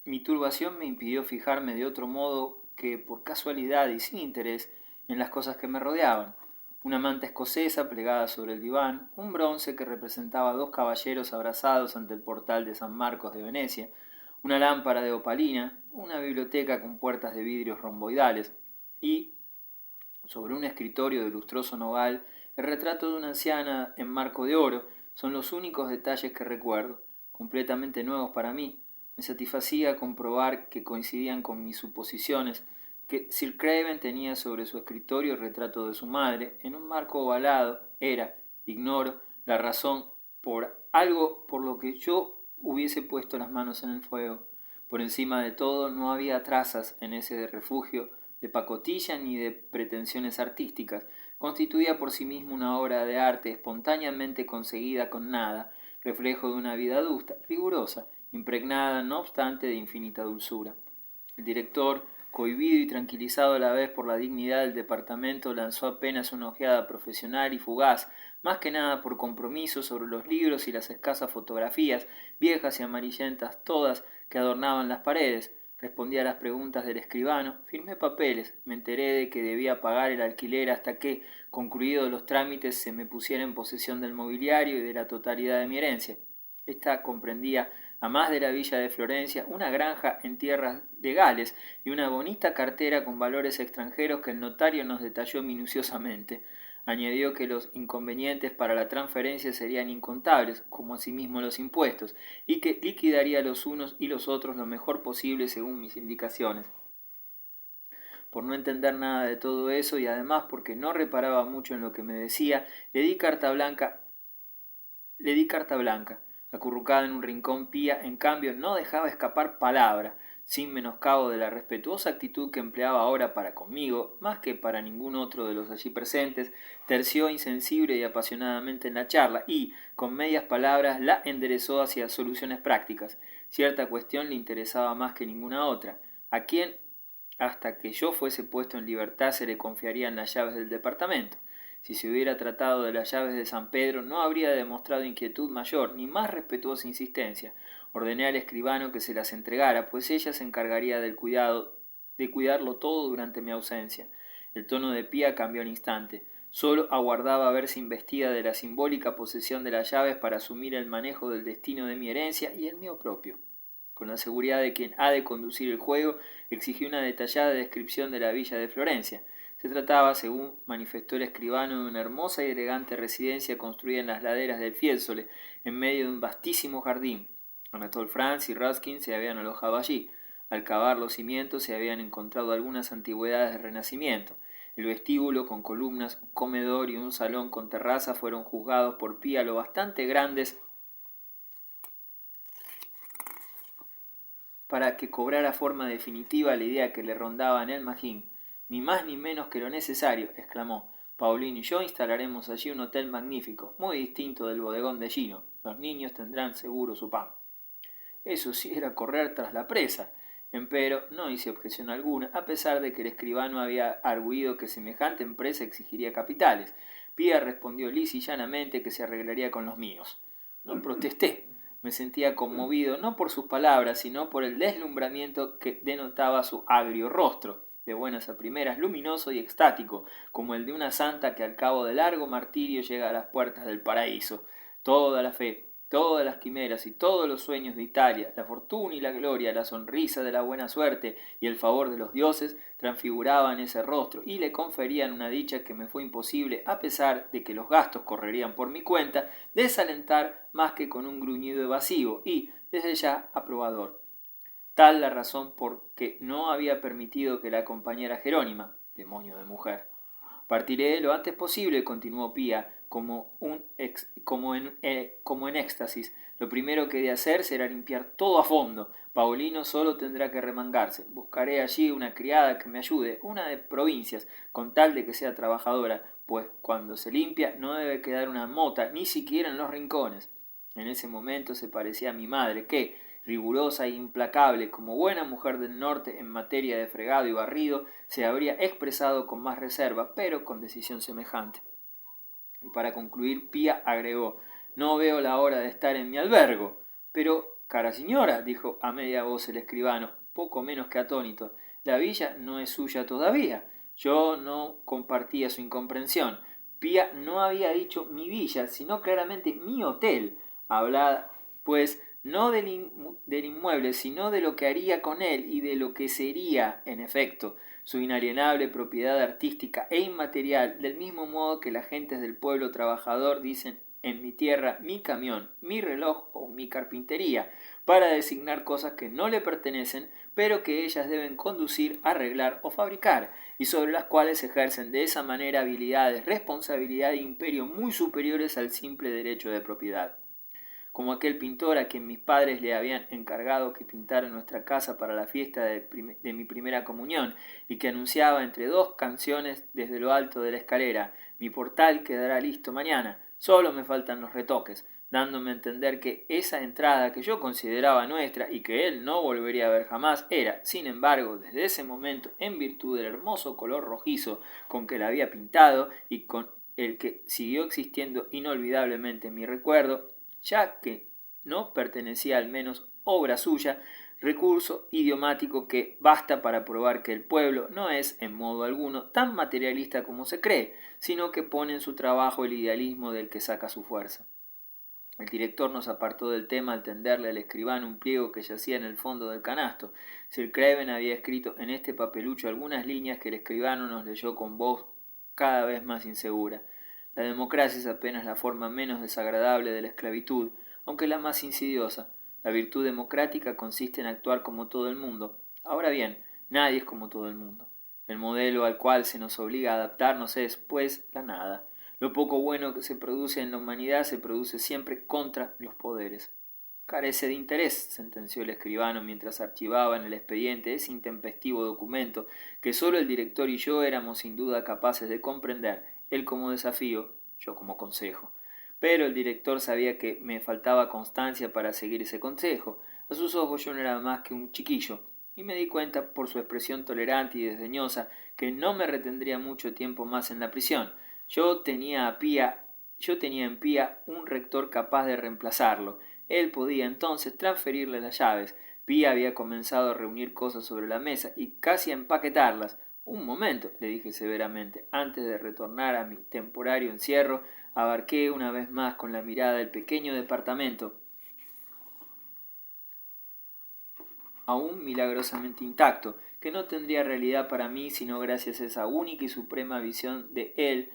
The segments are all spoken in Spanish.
Mi turbación me impidió fijarme de otro modo que por casualidad y sin interés en las cosas que me rodeaban. Una manta escocesa plegada sobre el diván, un bronce que representaba a dos caballeros abrazados ante el portal de San Marcos de Venecia, una lámpara de opalina, una biblioteca con puertas de vidrios romboidales y, sobre un escritorio de lustroso nogal, el retrato de una anciana en marco de oro. Son los únicos detalles que recuerdo, completamente nuevos para mí. Me satisfacía comprobar que coincidían con mis suposiciones, que Sir Craven tenía sobre su escritorio el retrato de su madre, en un marco ovalado. Era, ignoro, la razón por algo por lo que yo hubiese puesto las manos en el fuego. Por encima de todo, no había trazas en ese refugio de pacotilla ni de pretensiones artísticas. Constituía por sí mismo una obra de arte espontáneamente conseguida con nada, reflejo de una vida adusta, rigurosa, impregnada no obstante de infinita dulzura. El director, cohibido y tranquilizado a la vez por la dignidad del departamento, lanzó apenas una ojeada profesional y fugaz, más que nada por compromiso, sobre los libros y las escasas fotografías, viejas y amarillentas todas, que adornaban las paredes. Respondí a las preguntas del escribano, firmé papeles, me enteré de que debía pagar el alquiler hasta que, concluidos los trámites, se me pusiera en posesión del mobiliario y de la totalidad de mi herencia. Esta comprendía, a más de la villa de Florencia, una granja en tierras de Gales y una bonita cartera con valores extranjeros que el notario nos detalló minuciosamente. Añadió que los inconvenientes para la transferencia serían incontables, como asimismo los impuestos, y que liquidaría los unos y los otros lo mejor posible según mis indicaciones. Por no entender nada de todo eso y además porque no reparaba mucho en lo que me decía, le di carta blanca. Acurrucada en un rincón, Pía, en cambio, no dejaba escapar palabra, sin menoscabo de la respetuosa actitud que empleaba ahora para conmigo, más que para ningún otro de los allí presentes. Terció insensible y apasionadamente en la charla y, con medias palabras, la enderezó hacia soluciones prácticas. Cierta cuestión le interesaba más que ninguna otra. ¿A quién, hasta que yo fuese puesto en libertad, se le confiarían las llaves del departamento? Si se hubiera tratado de las llaves de San Pedro, no habría demostrado inquietud mayor, ni más respetuosa insistencia. Ordené al escribano que se las entregara, pues ella se encargaría de cuidarlo todo durante mi ausencia. El tono de Pía cambió al instante. Solo aguardaba verse investida de la simbólica posesión de las llaves para asumir el manejo del destino de mi herencia y el mío propio. Con la seguridad de quien ha de conducir el juego, exigí una detallada descripción de la villa de Florencia. Se trataba, según manifestó el escribano, de una hermosa y elegante residencia construida en las laderas del Fiesole, en medio de un vastísimo jardín. Anatole France y Ruskin se habían alojado allí. Al cavar los cimientos se habían encontrado algunas antigüedades del Renacimiento. El vestíbulo, con columnas, un comedor y un salón con terraza, fueron juzgados por Pía lo bastante grandes para que cobrara forma definitiva la idea que le rondaba en el magín. Ni más ni menos que lo necesario, exclamó. Paulín y yo instalaremos allí un hotel magnífico, muy distinto del bodegón de Gino. Los niños tendrán seguro su pan. Eso sí era correr tras la presa. Empero no hice objeción alguna, a pesar de que el escribano había argüido que semejante empresa exigiría capitales. Pía respondió lisa y llanamente que se arreglaría con los míos. No protesté. Me sentía conmovido no por sus palabras, sino por el deslumbramiento que denotaba su agrio rostro, de buenas a primeras luminoso y extático, como el de una santa que al cabo de largo martirio llega a las puertas del paraíso. Toda la fe, todas las quimeras y todos los sueños de Italia, la fortuna y la gloria, la sonrisa de la buena suerte y el favor de los dioses transfiguraban ese rostro y le conferían una dicha que me fue imposible, a pesar de que los gastos correrían por mi cuenta, desalentar más que con un gruñido evasivo y, desde ya, aprobador. Tal la razón por que no había permitido que la acompañara Jerónima, demonio de mujer. Partiré lo antes posible, continuó Pía, como en éxtasis. Lo primero que he de hacer será limpiar todo a fondo. Paulino solo tendrá que remangarse. Buscaré allí una criada que me ayude, una de provincias, con tal de que sea trabajadora, pues cuando se limpia no debe quedar una mota, ni siquiera en los rincones. En ese momento se parecía a mi madre, que, rigurosa e implacable como buena mujer del norte en materia de fregado y barrido, se habría expresado con más reserva, pero con decisión semejante. Y para concluir, Pía agregó: no veo la hora de estar en mi albergo. Pero Cara señora, dijo a media voz el escribano, poco menos que atónito, la villa no es suya todavía. Yo no compartía su incomprensión. Pía no había dicho mi villa, sino claramente mi hotel. Hablaba, pues, no del inmueble, sino de lo que haría con él y de lo que sería, en efecto, su inalienable propiedad artística e inmaterial, del mismo modo que las gentes del pueblo trabajador dicen en mi tierra mi camión, mi reloj o mi carpintería, para designar cosas que no le pertenecen, pero que ellas deben conducir, arreglar o fabricar, y sobre las cuales ejercen de esa manera habilidades, responsabilidad e imperio muy superiores al simple derecho de propiedad. Como aquel pintor a quien mis padres le habían encargado que pintara nuestra casa para la fiesta de mi primera comunión, y que anunciaba entre dos canciones desde lo alto de la escalera: mi portal quedará listo mañana, solo me faltan los retoques, dándome a entender que esa entrada que yo consideraba nuestra y que él no volvería a ver jamás era, sin embargo, desde ese momento, en virtud del hermoso color rojizo con que la había pintado y con el que siguió existiendo inolvidablemente en mi recuerdo, ya que no pertenecía al menos obra suya, recurso idiomático que basta para probar que el pueblo no es en modo alguno tan materialista como se cree, sino que pone en su trabajo el idealismo del que saca su fuerza. El director nos apartó del tema al tenderle al escribano un pliego que yacía en el fondo del canasto. Sir Craven había escrito en este papelucho algunas líneas que el escribano nos leyó con voz cada vez más insegura. La democracia es apenas la forma menos desagradable de la esclavitud, aunque la más insidiosa. La virtud democrática consiste en actuar como todo el mundo. Ahora bien, nadie es como todo el mundo. El modelo al cual se nos obliga a adaptarnos es, pues, la nada. Lo poco bueno que se produce en la humanidad se produce siempre contra los poderes. Carece de interés, sentenció el escribano mientras archivaba en el expediente ese intempestivo documento que sólo el director y yo éramos sin duda capaces de comprender, él como desafío, yo como consejo. Pero el director sabía que me faltaba constancia para seguir ese consejo. A sus ojos yo no era más que un chiquillo, y me di cuenta, por su expresión tolerante y desdeñosa, que no me retendría mucho tiempo más en la prisión. Yo tenía en Pía un rector capaz de reemplazarlo. Él podía entonces transferirle las llaves. Pía había comenzado a reunir cosas sobre la mesa y casi a empaquetarlas. Un momento, le dije severamente, antes de retornar a mi temporario encierro, abarqué una vez más con la mirada el pequeño departamento, aún milagrosamente intacto, que no tendría realidad para mí sino gracias a esa única y suprema visión de él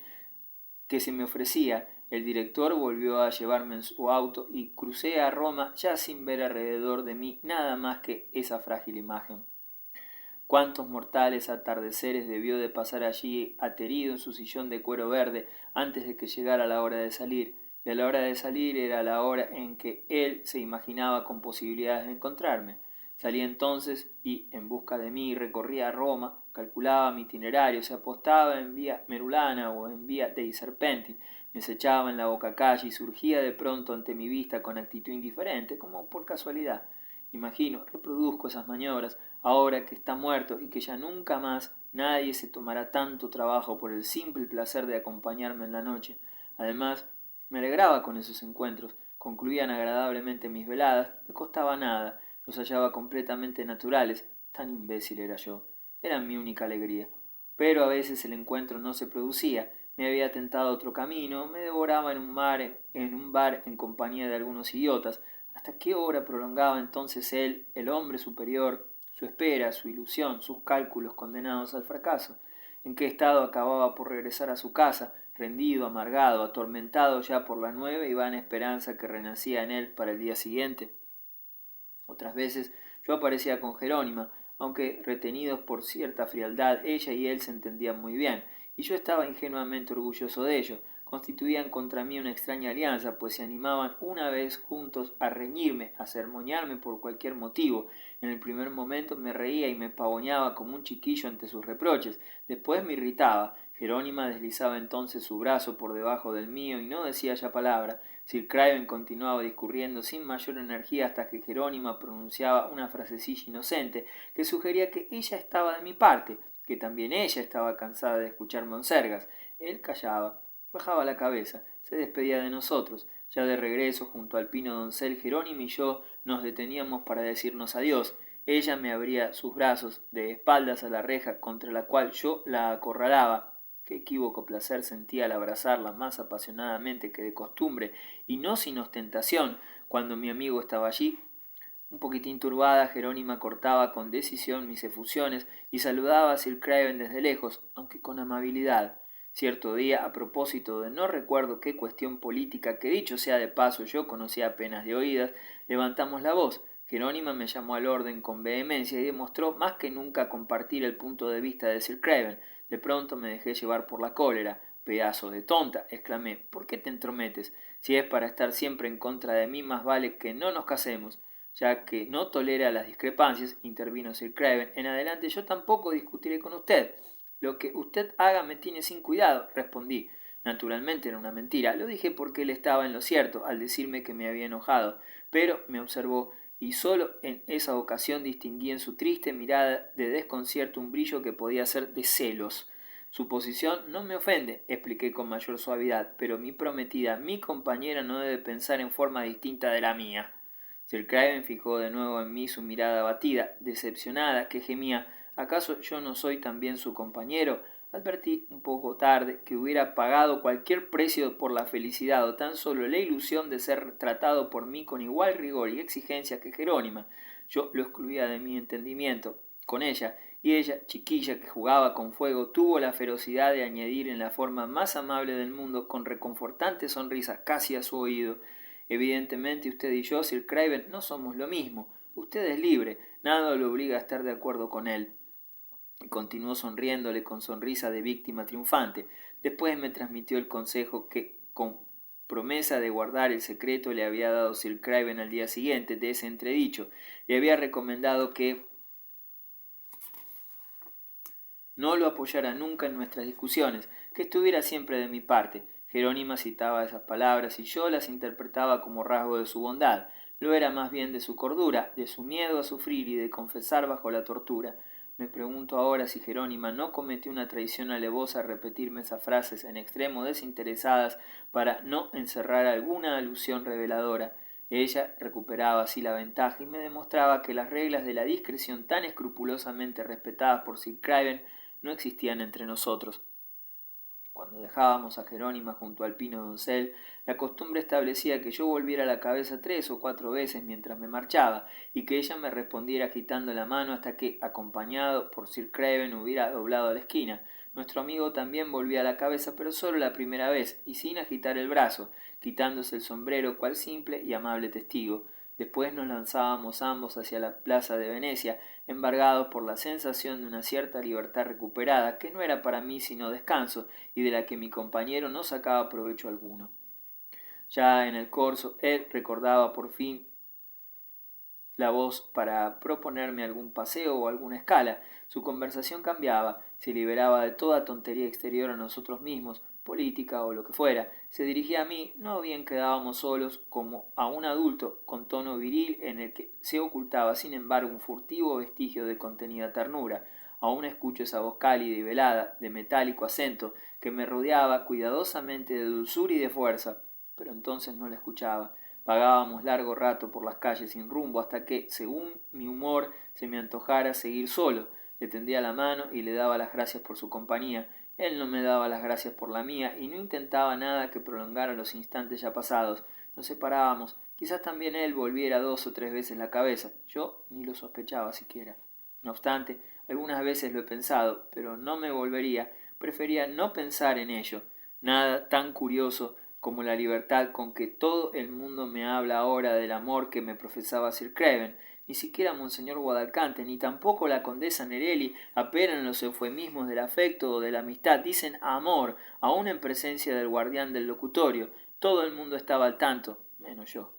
que se me ofrecía. El director volvió a llevarme en su auto y crucé a Roma ya sin ver alrededor de mí nada más que esa frágil imagen. Cuántos mortales atardeceres debió de pasar allí aterido en su sillón de cuero verde antes de que llegara la hora de salir, y a la hora de salir era la hora en que él se imaginaba con posibilidades de encontrarme. Salí entonces y, en busca de mí, recorría Roma, calculaba mi itinerario, se apostaba en vía Merulana o en vía dei Serpenti, me acechaba en la bocacalle y surgía de pronto ante mi vista con actitud indiferente, como por casualidad. Imagino, reproduzco esas maniobras, ahora que está muerto y que ya nunca más nadie se tomará tanto trabajo por el simple placer de acompañarme en la noche. Además, me alegraba con esos encuentros, concluían agradablemente mis veladas, no me costaba nada, los hallaba completamente naturales, tan imbécil era yo, eran mi única alegría. Pero a veces el encuentro no se producía, me había tentado otro camino, me devoraba en un bar en compañía de algunos idiotas. ¿Hasta qué hora prolongaba entonces él, el hombre superior, su espera, su ilusión, sus cálculos condenados al fracaso? ¿En qué estado acababa por regresar a su casa, rendido, amargado, atormentado ya por la nueva y vana esperanza que renacía en él para el día siguiente? Otras veces yo aparecía con Jerónima, aunque retenidos por cierta frialdad, ella y él se entendían muy bien, y yo estaba ingenuamente orgulloso de ello. Constituían contra mí una extraña alianza, pues se animaban una vez juntos a reñirme, a sermonearme por cualquier motivo. En el primer momento me reía y me pavoneaba como un chiquillo ante sus reproches, después me irritaba. Jerónima deslizaba entonces su brazo por debajo del mío y no decía ya palabra. Sir Craven continuaba discurriendo sin mayor energía hasta que Jerónima pronunciaba una frasecilla inocente que sugería que ella estaba de mi parte, que también ella estaba cansada de escuchar monsergas. Él callaba, bajaba la cabeza, se despedía de nosotros, Ya de regreso junto al pino doncel, Jerónimo y yo nos deteníamos para decirnos adiós. Ella me abría sus brazos, de espaldas a la reja contra la cual yo la acorralaba. Qué equívoco placer sentía al abrazarla más apasionadamente que de costumbre, y no sin ostentación, cuando mi amigo estaba allí. Un poquitín turbada, Jerónima cortaba con decisión mis efusiones y saludaba a Sir Craven desde lejos, aunque con amabilidad. Cierto día, a propósito de no recuerdo qué cuestión política, que dicho sea de paso yo conocía apenas de oídas, levantamos la voz. Jerónima me llamó al orden con vehemencia y demostró más que nunca compartir el punto de vista de Sir Craven. De pronto me dejé llevar por la cólera. Pedazo de tonta, exclamé, ¿por qué te entrometes? Si es para estar siempre en contra de mí, más vale que no nos casemos. Ya que no tolera las discrepancias, intervino Sir Craven, en adelante yo tampoco discutiré con usted. Lo que usted haga me tiene sin cuidado, respondí. Naturalmente era una mentira. Lo dije porque él estaba en lo cierto al decirme que me había enojado, pero me observó y sólo en esa ocasión distinguí en su triste mirada de desconcierto un brillo que podía ser de celos. Su posición no me ofende, expliqué con mayor suavidad, pero mi prometida, mi compañera, no debe pensar en forma distinta de la mía. Sir Craven fijó de nuevo en mí su mirada abatida, decepcionada, que gemía: ¿acaso yo no soy también su compañero? Advertí un poco tarde que hubiera pagado cualquier precio por la felicidad o tan solo la ilusión de ser tratado por mí con igual rigor y exigencia que Jerónima. Yo lo excluía de mi entendimiento con ella, y ella, chiquilla que jugaba con fuego, tuvo la ferocidad de añadir en la forma más amable del mundo, con reconfortante sonrisa casi a su oído: evidentemente usted y yo, Sir Craven, no somos lo mismo. Usted es libre, nada lo obliga a estar de acuerdo con él. Y continuó sonriéndole con sonrisa de víctima triunfante. Después me transmitió el consejo que, con promesa de guardar el secreto, le había dado Sir Craven al día siguiente de ese entredicho. Le había recomendado que no lo apoyara nunca en nuestras discusiones, que estuviera siempre de mi parte. Jerónima citaba esas palabras y yo las interpretaba como rasgo de su bondad. Lo era más bien de su cordura, de su miedo a sufrir y de confesar bajo la tortura. Me pregunto ahora si Jerónima no cometió una traición alevosa al repetirme esas frases en extremo desinteresadas para no encerrar alguna alusión reveladora. Ella recuperaba así la ventaja y me demostraba que las reglas de la discreción tan escrupulosamente respetadas por Sir Craven no existían entre nosotros. Cuando dejábamos a Jerónima junto al pino doncel, la costumbre establecía que yo volviera la cabeza 3 o 4 veces mientras me marchaba, y que ella me respondiera agitando la mano hasta que, acompañado por Sir Craven, hubiera doblado la esquina. Nuestro amigo también volvía la cabeza, pero solo la primera vez, y sin agitar el brazo, quitándose el sombrero cual simple y amable testigo. Después nos lanzábamos ambos hacia la plaza de Venecia, embargados por la sensación de una cierta libertad recuperada, que no era para mí sino descanso, y de la que mi compañero no sacaba provecho alguno. Ya en el corso, él recordaba por fin la voz para proponerme algún paseo o alguna escala. Su conversación cambiaba, se liberaba de toda tontería exterior a nosotros mismos, política o lo que fuera. Se dirigía a mí, no bien quedábamos solos, como a un adulto, con tono viril en el que se ocultaba sin embargo un furtivo vestigio de contenida ternura. Aún escucho esa voz cálida y velada, de metálico acento, que me rodeaba cuidadosamente de dulzura y de fuerza, pero entonces no la escuchaba. Vagábamos largo rato por las calles sin rumbo hasta que, según mi humor, se me antojara seguir solo. Le tendía la mano y le daba las gracias por su compañía. Él no me daba las gracias por la mía y no intentaba nada que prolongara los instantes ya pasados. Nos separábamos. Quizás también él volviera 2 o 3 veces la cabeza. Yo ni lo sospechaba siquiera. No obstante, algunas veces lo he pensado, pero no me volvería. Prefería no pensar en ello. Nada tan curioso como la libertad con que todo el mundo me habla ahora del amor que me profesaba Sir Craven. Ni siquiera Monseñor Guadalcante, ni tampoco la condesa Nerelli apelan los eufemismos del afecto o de la amistad. Dicen amor, aun en presencia del guardián del locutorio. Todo el mundo estaba al tanto, menos yo.